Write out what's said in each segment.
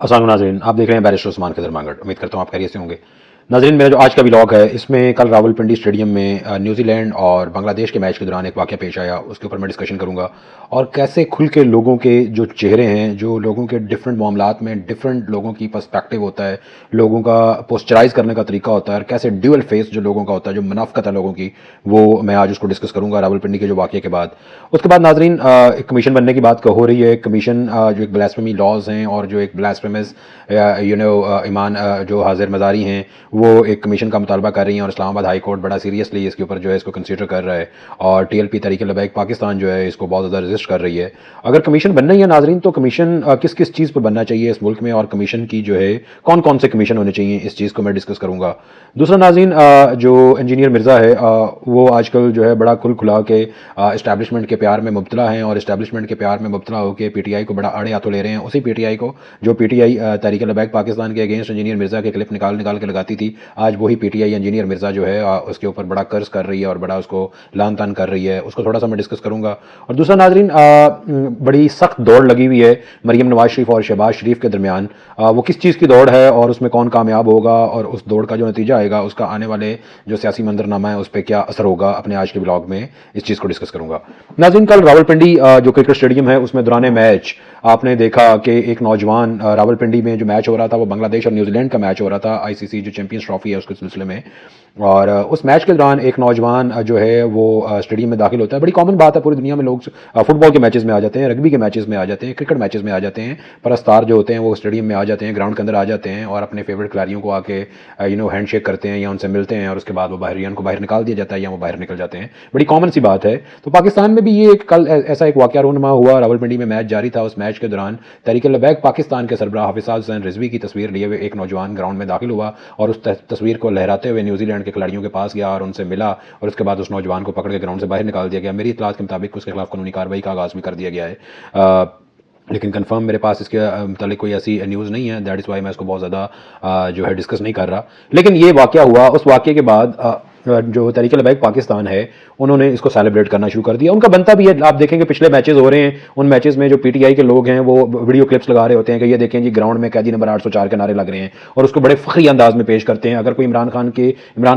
अस्सलाम वालेकुम नाज़रीन, आप देख रहे हैं बैरिस्टर उस्मान खिज़र मांगट। उम्मीद करता हूँ आप खैरियत से होंगे। नाज़रीन, मेरा जो आज का व्लॉग है इसमें कल रावलपिंडी स्टेडियम में न्यूजीलैंड और बांग्लादेश के मैच के दौरान एक वाक़या पेश आया, उसके ऊपर मैं डिस्कशन करूँगा और कैसे खुल के लोगों के जो चेहरे हैं, जो लोगों के डिफरेंट मामलात में डिफरेंट लोगों की पर्सपेक्टिव होता है, लोगों का पोस्चराइज़ करने का तरीका होता है और कैसे ड्यूअल फेस जो लोगों का होता है, जो मुनाफ़क़त है लोगों की, वो मैं आज उसको डिस्कस करूँगा रावलपिंडी के जो वाक़ये के बाद। उसके बाद नाज़रीन, एक कमीशन बनने की बात हो रही है। एक कमीशन जो एक ब्लास्फेमी लॉज़ हैं और जो एक ब्लास्फेमस ईमान जो हाजिर मज़ारी हैं, वो एक कमीशन का मुतालबा कर रही हैं और इस्लामाबाद हाई कोर्ट बड़ा सीरियसली इसके ऊपर जो है इसको कंसीडर कर रहा है और TLP तहरीक लबैक पाकिस्तान जो है इसको बहुत ज़्यादा रजिस्ट कर रही है। अगर कमीशन बनना ही है नाजरीन, तो कमीशन किस किस चीज़ पर बनना चाहिए इस मुल्क में और कमीशन की जो है कौन कौन से कमीशन होने चाहिए, इस चीज़ को मैं डिस्कस करूँगा। दूसरा नाजरीन, जो इंजीनियर मिर्ज़ा है वो आजकल जो है बड़ा खुल खुला के इस्टेब्लिशमेंट के प्यार में मुब्तला हैं और इस्टेब्लिशमेंट के प्यार में मुब्तला होकर PTI को बड़ा आड़े हाथों ले रहे हैं। उसी PTI को जो PTI तहरीक लबैक पाकिस्तान के अगेंस्ट इंजीनियर मिर्ज़ा के क्लिप निकाल निकाल के लगाती थी, आज वही PTI इंजीनियर मिर्ज़ा जो है उसके ऊपर बड़ा कर्ज कर रही है और बड़ा उसको लान तान कर रही है। उसको थोड़ा सा मैं डिस्कस करूँगा। और दूसरा नाजरीन, बड़ी सख्त दौड़ लगी हुई है मरीम नवाज शरीफ और शहबाज शरीफ के दरमियान। वो किस चीज़ की दौड़ है और उसमें कौन कामयाब होगा और उस दौड़ का जो नतीजा आएगा उसका आने वाले जो सियासी मंजरनामा है उस पर क्या असर होगा, अपने आज के ब्लॉग में इस चीज़ को डिस्कस करूँगा। नाज़रीन, कल रावलपिंडी जो क्रिकेट स्टेडियम है उसमें दौरान मैच आपने देखा कि एक नौजवान, रावलपिंडी में जो मैच हो रहा था वो बांग्लादेश और न्यूजीलैंड का मैच हो रहा था, ICC जो चैंपियंस ट्रॉफी है उसके सिलसिले में। और उस मैच के दौरान एक नौजवान जो है वो स्टेडियम में दाखिल होता है। बड़ी कॉमन बात है, पूरी दुनिया में लोग फुटबॉल के मैचेस में आ जाते हैं, रग्बी के मैचेस में आ जाते हैं, क्रिकेट मैचेस में आ जाते हैं। परस्तार जो होते हैं वो स्टेडियम में आ जाते हैं, ग्राउंड के अंदर आ जाते हैं और अपने फेवरेट खिलाड़ियों को आके हैंडशेक करते हैं या उनसे मिलते हैं और उसके बाद वो बाहर, या उनको बाहर निकाल दिया जाता है या वो बाहर निकल जाते हैं। बड़ी कॉमन सी बात है। तो पाकिस्तान में भी ये कल ऐसा एक वाक़या रूनुमा हुआ। रावलपिंडी में मैच जारी था। उस मैच के दौरान तहरीक लबैक पाकिस्तान के सरबराह हाफिज़ हुसैन रिजवी की तस्वीर लिए हुए एक नौजवान ग्राउंड में दाखिल हुआ और उस तस्वीर को लहराते हुए न्यूजीलैंड के खिलाड़ियों के पास गया और उनसे मिला और उसके बाद उस नौजवान को पकड़ के ग्राउंड से बाहर निकाल दिया गया। मेरी इत्तलात के मुताबिक उसके खिलाफ कानूनी कार्रवाई का आगाज़ भी कर दिया गया है। लेकिन कंफर्म मेरे पास इसके मतलब कोई ऐसी न्यूज़ नहीं है। दैट इज़ वाई मैं इसको बहुत ज़्यादा जो है डिस्कस नहीं कर रहा। लेकिन ये वाक़या हुआ, उस वाक़े के बाद जो तहरीक लबैक पाकिस्तान है उन्होंने इसको सेलिब्रेट करना शुरू कर दिया। उनका बनता भी है। आप देखेंगे पिछले मैचेस हो रहे हैं, उन मैचेस में जो PTI के लोग हैं वो वीडियो क्लिप्स लगा रहे होते हैं कि ये देखें जी ग्राउंड में कैदी नंबर 804 के नारे लग रहे हैं और उसको बड़े फखरी अंदाज में पेश करते हैं। अगर कोई इमरान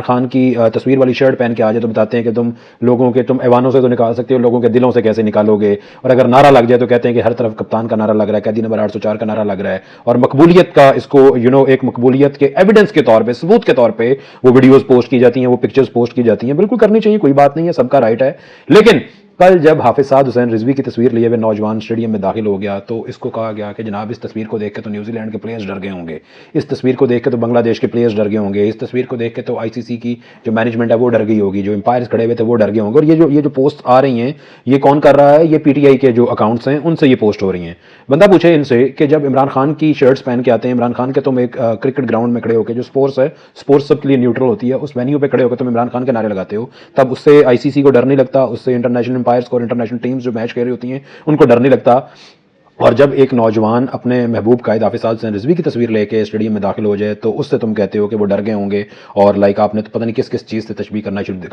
खान की तस्वीर वाली शर्ट पहन के आ जाए तो बताते हैं कि तुम ऐवानों से तो निकाल सकते हो, लोगों के दिलों से कैसे निकालोगे। और अगर नारा लग जाए तो कहते हैं कि हर तरफ कप्तान का नारा लग रहा है, कैदी नंबर 804 का नारा लग रहा है। और मकबूलियत का इसको एक मकबूलियत के एविडेंस के तौर पर, सबूत के तौर पर वो वीडियोज पोस्ट की जाती हैं, वो पिक्चर्स पोस्ट की जाती हैं। बिल्कुल करनी चाहिए, कोई बात नहीं है, सबका राइट है। लेकिन कल जब हाफिज़ हुसैन रिजवी की तस्वीर लिए हुए नौजवान स्टेडियम में दाखिल हो गया तो इसको कहा गया कि जनाब इस तस्वीर को देख के तो न्यूजीलैंड के प्लेयर्स डर गए होंगे, इस तस्वीर को देख के तो बांग्लादेश के प्लेयर्स डर गए होंगे, इस तस्वीर को देख के तो ICC की जो मैनेजमेंट है वो डर गई होगी, जो एम्पायर्स खड़े हुए थे वो डर गए होंगे। और ये जो पोस्ट आ रही हैं ये कौन कर रहा है? ये PTI के जो अकाउंट्स हैं उनसे ये पोस्ट हो रही हैं। बंदा पूछे इनसे कि जब इमरान खान की शर्ट्स पहन के आते हैं, इमरान खान के तुम एक क्रिकेट ग्राउंड में खड़े होकर, जो स्पोर्ट्स है, स्पोर्ट्स सबके लिए न्यूट्रल होती है, उस वेन्यू पे खड़े होकर तुम इमरान खान के नारे लगाते हो, तब उससे ICC को डर नहीं लगता, उससे इंटरनेशनल एम्पायर्स को, इंटरनेशनल टीम्स जो मैच खेल रही होती हैं उनको डर नहीं लगता। और जब एक नौजवान अपने महबूब कायद हाफिज़ हुसैन रिजवी की तस्वीर लेके स्टेडियम में दाखिल हो जाए तो उससे तुम कहते हो कि वो डर गए होंगे और लाइक आपने तो पता नहीं किस किस चीज़ से तशबीह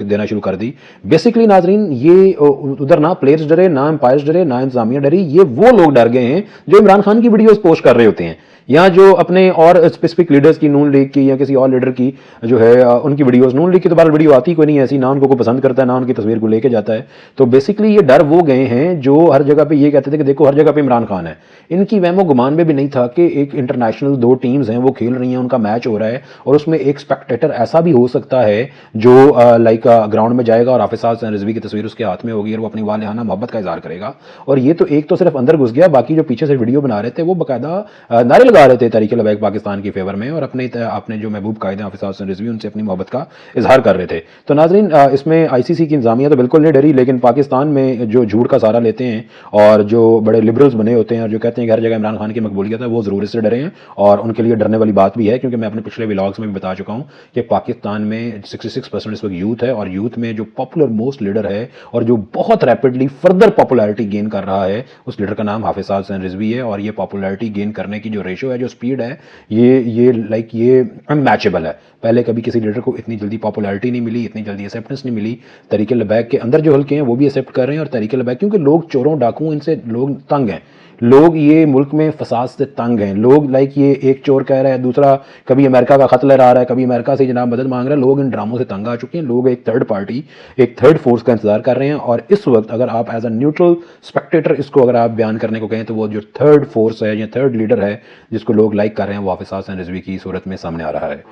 देना शुरू कर दी। बेसिकली नाजरीन, ये उधर ना प्लेयर्स डरे, ना एम्पायर्स डरे, ना इंतजामिया डरी, ये वो लोग डर गए हैं जो इमरान खान की वीडियोस पोस्ट कर रहे होते हैं या जो अपने और स्पेसिफिक लीडर्स की, नून लीग की या किसी और लीडर की जो है उनकी वीडियोस। नून लीग की तो बार वीडियो आती कोई नहीं ऐसी, ना उनको कोई पसंद करता है, ना उनकी तस्वीर को लेके जाता है। तो बेसिकली ये डर वो गए हैं जो हर जगह पे ये कहते थे कि देखो हर जगह पे इमरान खान है। इनकी वहमो गुमान में भी नहीं था कि एक इंटरनेशनल 2 टीम्स हैं वो खेल रही हैं, उनका मैच हो रहा है और उसमें एक स्पेक्टेटर ऐसा भी हो सकता है जो लाइक ग्राउंड में जाएगा और हाफिज़ हुसैन रिजवी की तस्वीर उसके हाथ में होगी और वो अपनी वालिहाना मोहब्बत का इजहार करेगा। और ये तो एक तो सिर्फ अंदर घुस गया, बाकी जो पीछे से वीडियो बना रहे थे वो बाकायदा नारे लगा रहे थे तहरीक लबैक पाकिस्तान की फेवर में और अपने जो महबूब कायदे हाफिज़ हुसैन रिजवी उनसे अपनी मोहब्बत का इजहार कर रहे थे। तो नाजरीन, इसमें ICC की इंतजामिया तो बिल्कुल नहीं डरी, लेकिन पाकिस्तान में जो झूठ का सहारा लेते हैं और जो बड़े लिबरल्स बने होते हैं और जो कहते हैं कि हर जगह इमरान खान की मकबूलियत है, वो ज़रूर इससे डरे हैं। और उनके लिए डरने वाली बात भी है, क्योंकि मैं अपने पिछले व्लॉग्स में भी बता चुका हूँ कि पाकिस्तान में 66% इस वक्त यूथ है और यूथ में जो पॉपुलर मोस्ट लीडर है और जो बहुत रैपिडली फर्दर पॉपुलैरिटी गेन कर रहा है, उस लीडर का नाम हाफिज़ हुसैन रिजवी है। और ये पॉपुलैरिटी गेन करने की जो रेशो है, जो स्पीड है, ये अनमैचेबल है। पहले कभी किसी लीडर को इतनी जल्दी पॉपुलैरिटी नहीं मिली, इतनी जल्दी एक्सेप्टेंस नहीं मिली। तहरीक लबैक के अंदर जो हल्के हैं वो भी एक्सेप्ट कर रहे हैं और तहरीक लबैक, क्योंकि लोग चोरों डाकुओं इनसे लोग तंग हैं, लोग ये मुल्क में फसाद से तंग हैं। लोग लाइक ये एक चोर कह रहा है, दूसरा कभी अमेरिका का खत लहरा रहा है, कभी अमेरिका से जनाब मदद मांग रहा है। लोग इन ड्रामों से तंग आ चुके हैं। लोग एक थर्ड पार्टी, एक थर्ड फोर्स का इंतजार कर रहे हैं। और इस वक्त अगर आप एज अ न्यूट्रल स्पेक्टेटर इसको अगर आप बयान करने को कहें तो वो जो थर्ड फोर्स है या थर्ड लीडर है जिसको लोग लाइक कर रहे हैं वो हाफिज हसन रिजवी की सूरत में सामने आ रहा है।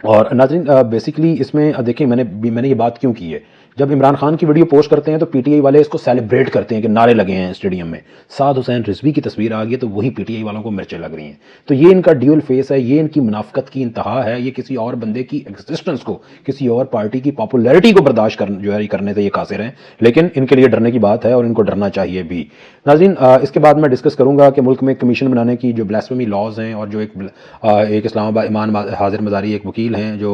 और नाज़रीन बेसिकली इसमें देखिए मैंने ये बात क्यों की है। जब इमरान खान की वीडियो पोस्ट करते हैं तो पीटीआई वाले इसको सेलिब्रेट करते हैं कि नारे लगे हैं स्टेडियम में। साद हुसैन रिजवी की तस्वीर आ गई है तो वही पीटीआई वालों को मिर्चें लग रही हैं। तो ये इनका ड्यूअल फेस है, ये इनकी मुनाफिकत की इंतहा है। ये किसी और बंदे की एग्जिस्टेंस को, किसी और पार्टी की पॉपुलैरिटी को बर्दाश्त करने से ये कासिर हैं। लेकिन इनके लिए डरने की बात है और इनको डरना चाहिए भी। नाज़रीन इसके बाद मैं डिस्कस करूंगा कि मुल्क में कमीशन बनाने की जो ब्लास्फेमी लॉज हैं और जो एक इस्लामाबाद इमान हाजिर मज़ारी एक वकील हैं जो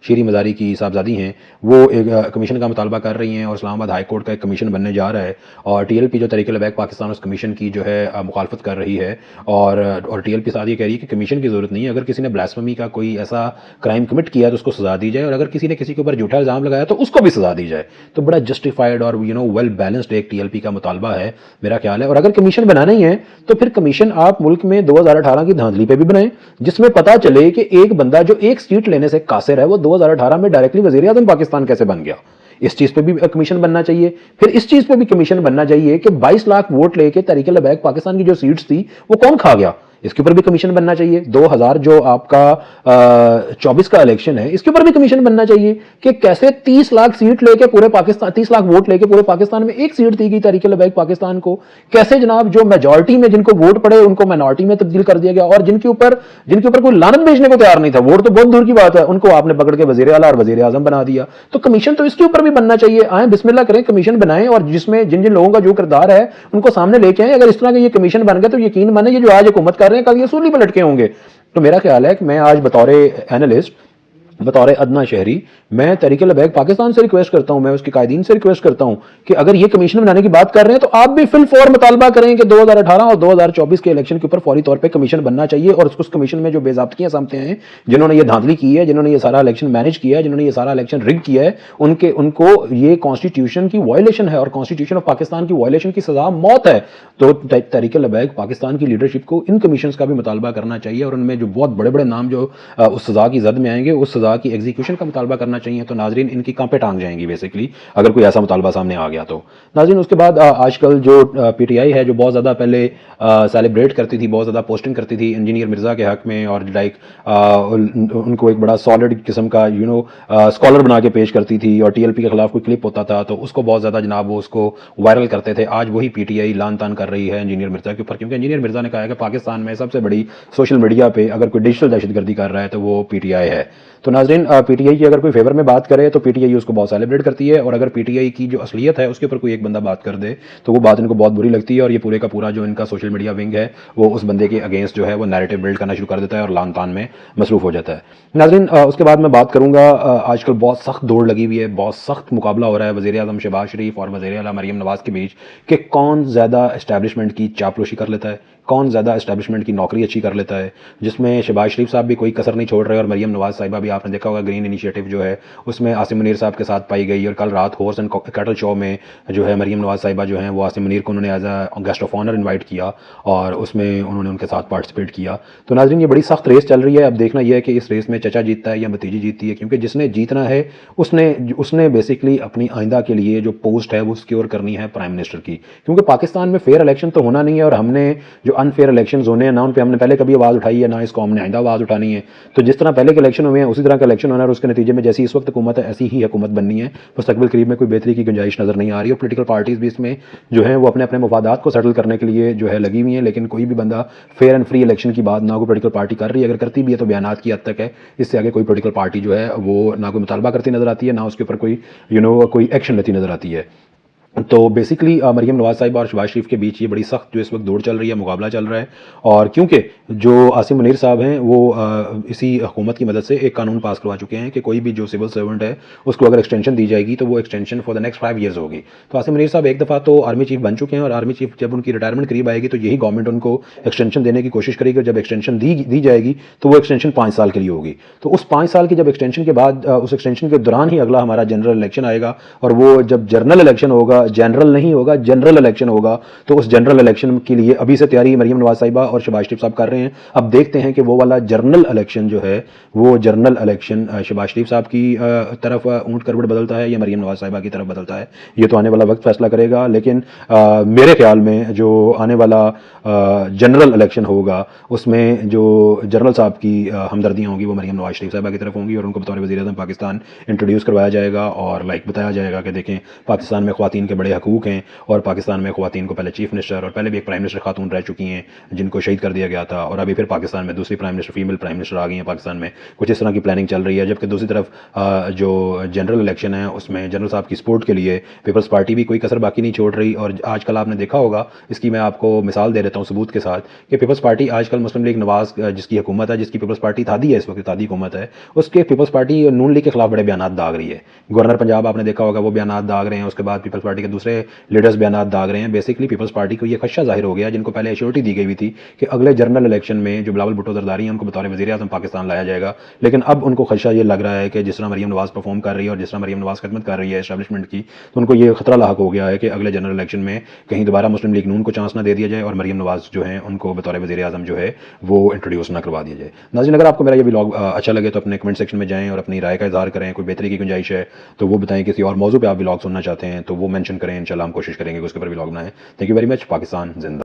शीरी मज़ारी की साहबजादी हैं, वो एक कमीशन का मुतालबा कर रही हैं और इस्लामाबाद हाई कोर्ट का एक कमीशन बनने जा रहा है। और टीएलपी जो तहरीक लबैक पाकिस्तान उस कमीशन की जो है मुखालफत कर रही है। और टीएलपी साथ ये कह रही है कि कमीशन की ज़रूरत नहीं है। अगर किसी ने ब्लास्फेमी का कोई ऐसा क्राइम कमिट किया तो उसको सज़ा दी जाए, और अगर किसी ने किसी के ऊपर झूठा इल्ज़ाम लगाया तो उसको भी सज़ा दी जाए। तो बड़ा जस्टिफाइड और वेल बैलेंस्ड एक टीएलपी का मुतालबा है मेरा ख्याल है। और अगर कमीशन बनाना ही है तो फिर कमीशन आप मुल्क में 2018 की धांधली पे भी बनाएं, जिसमें पता चले कि एक बंदा जो एक सीट लेने से कासिर है वो 2018 में डायरेक्टली वज़ीर आज़म पाकिस्तान कैसे बन गया। इस चीज पे भी कमीशन बनना चाहिए। फिर इस चीज पे भी कमीशन बनना चाहिए कि 22 लाख वोट लेके तहरीक लबैक पाकिस्तान की जो सीट्स थी वो कौन खा गया। इसके ऊपर भी कमीशन बनना चाहिए। 2000 जो आपका 24 का इलेक्शन है इसके ऊपर भी कमीशन बनना चाहिए कि कैसे 30 लाख सीट लेके पूरे पाकिस्तान, 30 लाख वोट लेके पूरे पाकिस्तान में एक सीट दी गई तहरीक लबैक पाकिस्तान को। कैसे जनाब जो मेजॉरिटी में जिनको वोट पड़े उनको माइनॉरिटी में तब्दील कर दिया गया, और जिनके ऊपर कोई लानत भेजने को तैयार नहीं था, वोट तो बहुत दूर की बात है, उनको आपने पकड़ के वजीर आला और वजीर आजम बना दिया। तो कमीशन तो इसके ऊपर भी बनना चाहिए। आए बिस्मिल्लाह करें, कमीशन बनाएं और जिसमें जिन जिन लोगों का जो किरदार है उनको सामने लेके आए। अगर इस तरह का ये कमीशन बन गया तो यकीन माने ये जो आज हुकूमत कर रहे हैं कल ये सूली पर लटके होंगे। तो मेरा ख्याल है कि मैं आज बतौर एनालिस्ट, बतौर अदना शहरी, मैं तहरीक लबैक पाकिस्तान से रिक्वेस्ट करता हूं, मैं उसके कायदीन से रिक्वेस्ट करता हूं कि अगर ये कमीशन बनाने की बात कर रहे हैं तो आप भी फिल फौर मुतालबा करें कि 2018 और 2024 के इलेक्शन के ऊपर फौरी तौर पे कमीशन बनना चाहिए। और उस कमीशन में जो बेज़ाब्तियां सामने हैं, जिन्होंने ये धांधली की है, जिन्होंने ये सारा इलेक्शन मैनेज किया है, जिन्होंने ये सारा इलेक्शन रिग किया है, उनको ये कॉन्स्टिट्यूशन की वायलेशन है और कॉन्स्टिट्यूशन ऑफ पाकिस्तान की वायलेशन की सजा मौत है। तो तहरीक लबैक पाकिस्तान की लीडरशिप को इन कमीशन का भी मुतालबा करना चाहिए और उनमें जो बहुत बड़े बड़े नाम जो उस सजा की जद में आएंगे उस सजा की एग्जीक्यूशन का मुतालबा करना चाहिए। तो नाजरीन इनकी कांपे टांग जाएंगी बेसिकली अगर कोई ऐसा मुतालबा सामने आ गया तो। नाजरीन उसके बाद आजकल जो पीटीआई है जो बहुत ज़्यादा पहले सेलिब्रेट करती थी, बहुत ज़्यादा पोस्टिंग करती थी इंजीनियर मिर्ज़ा के हक में, और लाइक उनको एक बड़ा सॉलिड किस्म का स्कॉलर बना के पेश करती थी, और टीएलपी के खिलाफ कोई क्लिप होता था तो उसको बहुत ज़्यादा जनाब वो उसको वायरल करते थे। आज वही पीटीआई लान तान कर रही है इंजीनियर मिर्ज़ा के ऊपर, क्योंकि इंजीनियर मिर्ज़ा ने कहा है कि पाकिस्तान में सबसे बड़ी सोशल मीडिया पे अगर कोई डिजिटल दहशतगर्दी कर रहा है तो वो पीटीआई है। तो नाजरीन पीटीआई की अगर कोई फेवर में बात करे तो पीटीआई उसको बहुत सेलिब्रेट करती है, और अगर पीटीआई की जो असलियत है उसके ऊपर कोई एक बंदा बात कर दे तो वो बात इनको बहुत बुरी लगती है, और ये पूरे का पूरा जो इनका सोशल मीडिया विंग है वो उस बंदे के अगेंस्ट जो है वो नैरेटिव बिल्ड करना शुरू कर देता है और लान तान में मसरूफ हो जाता है। नाजरीन उसके बाद मैं बात करूंगा, आजकल बहुत सख्त दौड़ लगी हुई है, बहुत सख्त मुकाबला हो रहा है वज़ीर आज़म शहबाज शरीफ और वज़ीर आला मरीम नवाज़ के बीच कि कौन ज़्यादा एस्टैब्लिशमेंट की चापलूसी कर लेता है, कौन ज़्यादा एस्टैब्लिशमेंट की नौकरी अच्छी कर लेता है, जिसमें शहबाज शरीफ साहब भी कोई कसर नहीं छोड़ रहे और मरीम नवाज़ साहिबा भी, आपने देखा होगा ग्रीन इनिशिएटिव जो है उसमें आसिम मुनीर साहब के साथ पाई गई, और कल रात हॉर्स एंड कैटल शो में जो है मरीम नवाज़ साहिबा जो हैं वो आसिम मुनीर को उन्होंने as a guest of honour invite किया और उसमें उन्होंने उनके साथ पार्टिसिपेट किया। तो नाज़रीन ये बड़ी सख्त रेस चल रही है। अब देखना यह है कि इस रेस में चचा जीतता है या भतीजी जीतती है, क्योंकि जिसने जीतना है उसने बेसिकली अपनी आइंदा के लिए जो पोस्ट है वो सिक्योर करनी है प्राइम मिनिस्टर की, क्योंकि पाकिस्तान में फेयर इलेक्शन तो होना नहीं है, और हमने जो अनफेयर इलेक्शन होने हैं ना उन पर हमने पहले कभी आवाज़ उठाई है ना इस कौम ने आइंदा आवाज़ उठानी है। तो जिस तरह पहले के इलेक्शन हुए हैं उसी तरह का इलेक्शन होना है, और उसके नतीजे में जैसी इस वक्त हुकूमत है ऐसी ही हुकूमत बननी है। मुस्तकबिल करीब में कोई बेहतरी की गुंजाइश नज़र नहीं आ रही, और पोलिटिकल पार्टीज़ भी इसमें जो है वो अपने अपने मफादात को सेटल करने के लिए जो है लगी हुई हैं, लेकिन कोई भी बंदा फेयर एंड फ्री इलेक्शन की बात ना कोई पोलिटिकल पार्टी कर रही है, अगर करती भी है तो बयानात की हद तक है। इससे आगे कोई पोलिटिकल पार्टी जो है वो ना कोई मुतालबा करती नजर आती है, ना उसके ऊपर कोई कोई एक्शन लेती नजर आती है। तो बेसिकली मरीम नवाज़ साहिबा और शहबाज शरीफ के बीच ये बड़ी सख्त जो इस वक्त दौड़ चल रही है, मुकाबला चल रहा है। और क्योंकि जो आसिम मुनीर साहब हैं वो इसी हुकूमत की मदद से एक कानून पास करवा चुके हैं कि कोई भी जो सिविल सर्वेंट है उसको अगर एक्सटेंशन दी जाएगी तो वो extension for the next 5 years होगी। तो आसिम मुनीर साहब एक दफ़ा तो आर्मी चीफ बन चुके हैं, और आर्मी चीफ जब उनकी रिटायरमेंट करीब आएगी तो यही गवर्नमेंट उनको एक्सटेंशन देने की कोशिश करेगी, और जब एक्सटेंशन दी जाएगी तो वो एक्सटेंशन 5 साल के लिए होगी। तो उस 5 साल की जब एक्सटेंशन के बाद उस एक्सटेंशन के दौरान ही अगला हमारा जनरल इलेक्शन आएगा, और वो जब जनरल इलेक्शन होगा, जनरल नहीं होगा, जनरल इलेक्शन होगा। तो उस जनरल इलेक्शन के लिए अभी से तैयारी मरीम नवाज साहिबा और शहबाज शरीफ साहब कर रहे हैं। अब देखते हैं कि वो वाला जनरल इलेक्शन जो है, वो जनरल इलेक्शन शहबाज शरीफ साहब की तरफ ऊंट करवट बदलता है या मरीम नवाज साहिबा की तरफ बदलता है, ये तो आने वाला वक्त फैसला करेगा। लेकिन मेरे ख्याल में जो आने वाला जनरल इलेक्शन होगा, उसमें जो जनरल साहब की हमदर्दियाँ होंगी वो मरीम नवाज शरीफ साहिबा की तरफ होंगी और उनको बतौर वज़ीर-ए-आज़म पाकिस्तान इंट्रोड्यूस करवाया जाएगा और बताया जाएगा कि देखें, पाकिस्तान में ख़वातीन के बड़े हकूक़ हैं और पाकिस्तान में ख़वातीन को पहले चीफ मिनिस्टर और पहले भी एक प्राइम मिनिस्टर खातून रह चुकी हैं जिनको शहीद कर दिया गया था, और अभी फिर पाकिस्तान में दूसरी prime minister, female prime minister आ गई हैं पाकिस्तान में। कुछ इस तरह की प्लानिंग चल रही है। जबकि दूसरी तरफ जो जनरल इलेक्शन है उसमें जनरल साहब की सपोर्ट के लिए पीपल्स पार्टी भी कोई कसर बाकी नहीं छोड़ रही। और आजकल आपने देखा होगा, इसकी मैं आपको मिसाल दे देता हूँ सबूत के साथ, कि पीपल्स पार्टी आजकल मुस्लिम लीग नवाज जिसकी हुकूमत है, जिसकी पीपल्स पार्टी थादी है, इस वक्त थादी हुकूमत है, उसके पीपल्स पार्टी नून लीग के खिलाफ बड़े बयान दाग रही है। गवर्नर पंजाब आपने देखा होगा, वो बयान दाग रहे हैं। उसके बाद पीपल्स पार्टी के दूसरे लीडर्स बयान दाग रहे हैं। बेसिकली पीपल्स पार्टी को ये खदशा जाहिर हो गया, जिनको पहले एश्योरिटी दी गई हुई थी कि अगले जनरल इलेक्शन में जो बिलावल भुट्टो जरदारी हैं उनको बतौर वज़ीर-ए-आज़म पाकिस्तान लाया जाएगा। लेकिन अब उनको खदशा ये लग रहा है कि जिस तरह मरीम नवाज परफॉर्म कर रही है और जिस तरह मरीम नवाज खिदमत कर रही है एस्टैब्लिशमेंट की, तो उनको ये खतरा लाहक हो गया है कि अगले जनरल इलेक्शन में कहीं दोबारा मुस्लिम लीग नून को चांस ना दे दिया जाए और मरीम नवाज जो है उनको बतौर वज़ीर-ए-आज़म जो है वो इंट्रोड्यूस ना करवा दिया जाए। नाज़रीन, अगर आपको मेरा ये व्लॉग अच्छा लगे तो अपने कमेंट सेक्शन में जाएं और अपनी राय का इज़हार करें। कोई बेहतरी की गुंजाइश है तो वो बताएं। किसी और मौजू पे आप व्लॉग सुनना चाहते हैं तो वो मेंशन करें, इंशाल्लाह हम कोशिश करेंगे कि उसके ऊपर व्लॉग बनाएं। Thank you very much. Pakistan जिंदा।